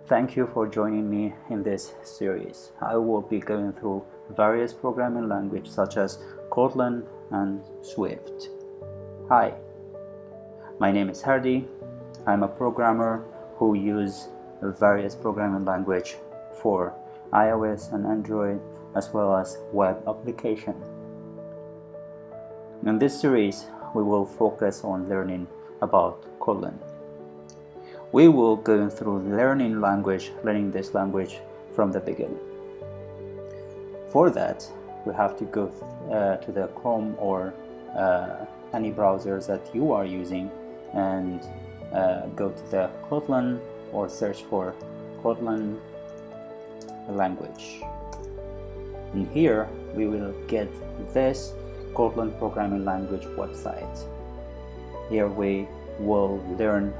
Thank you for joining me in this series. I will be going through various programming languages such as Kotlin and Swift. Hi, my name is Hardi. I'm a programmer who uses various programming languages for iOS and Android as well as web application. In this series, we will focus on learning about Kotlin. We will go through learning this language from the beginning. For that, we have to go to the Chrome or any browsers that you are using and go to the Kotlin or search for Kotlin language. And here we will get this Kotlin programming language website. Here we will learn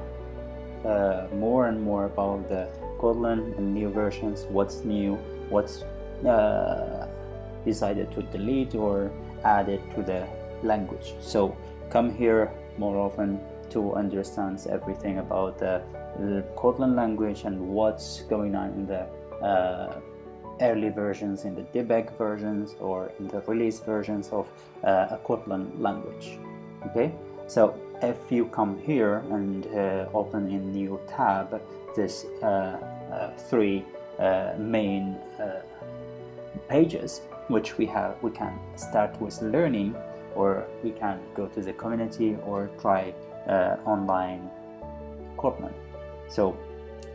more and more about the Kotlin and new versions, what's new, what's decided to delete or added to the language. So come here more often to understand everything about the Kotlin language and what's going on in the early versions, in the debug versions, or in the release versions of a Kotlin language. Okay, so if you come here and open a new tab, this three main pages which we can start with learning, or we can go to the community or try online Kotlin. So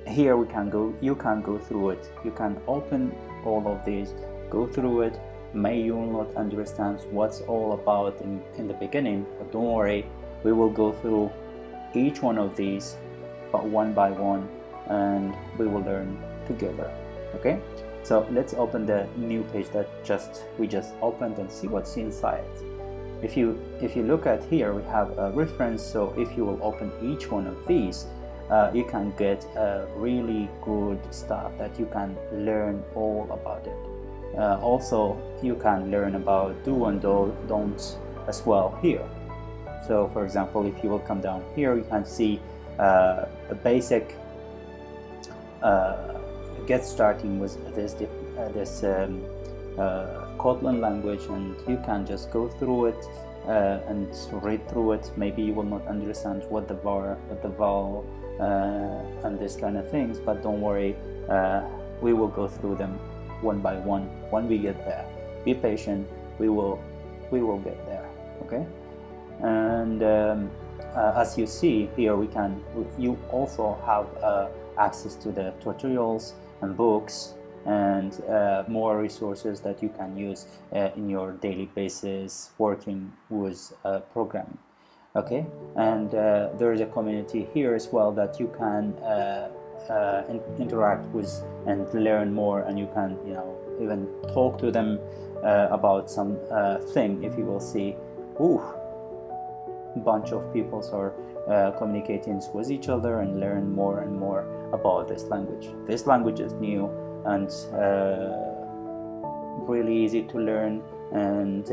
here you can go through it, you can open all of these, go through it. May you not understand what's all about in the beginning, but don't worry, we will go through each one of these one by one and we will learn together. Okay, so let's open the new page that we just opened and see what's inside. If you look at here, we have a reference, so if you will open each one of these, you can get really good stuff that you can learn all about it. Also, you can learn about do and don'ts as well here. So for example, if you will come down here, you can see a basic get starting with this Kotlin language, and you can just go through it and read through it. Maybe you will not understand what the var, what the val, and this kind of things, but don't worry, we will go through them one by one when we get there. Be patient, we will get there. Okay, and as you see here, you also have access to the tutorials and books and more resources that you can use in your daily basis working with programming. Okay, and there is a community here as well that you can interact with and learn more, and you can even talk to them about some thing. If you will see, a bunch of people are communicating with each other and learn more and more about this language. This language is new and really easy to learn, and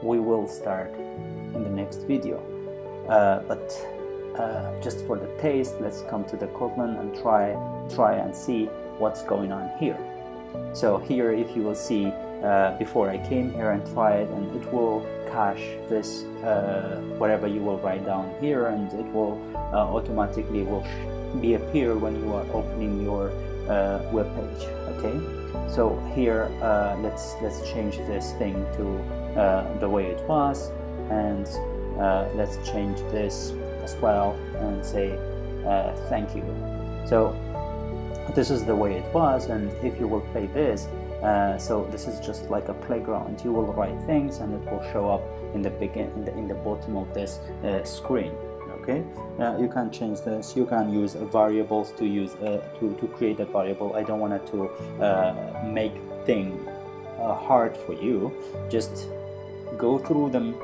we will start in the next video. But just for the taste, let's come to the Kotlin and try and see what's going on here. So here, if you will see, before I came here and tried, and it will cache this whatever you will write down here, and it will automatically be appear when you are opening your web page. Okay, so here let's change this thing to the way it was, and let's change this as well and say thank you. So this is the way it was, and if you will play this, so this is just like a playground. You will write things and it will show up in the bottom of this screen. Okay, you can change this. You can use variables to use to create a variable. I don't want it to make thing hard for you. Just go through them,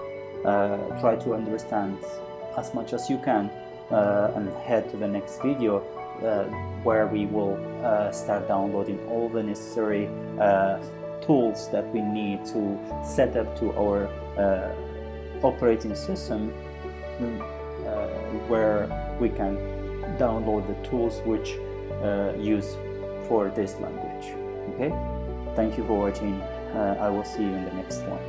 try to understand as much as you can, and head to the next video where we will start downloading all the necessary tools that we need to set up to our operating system, where we can download the tools which use for this language. Okay, thank you for watching. I will see you in the next one.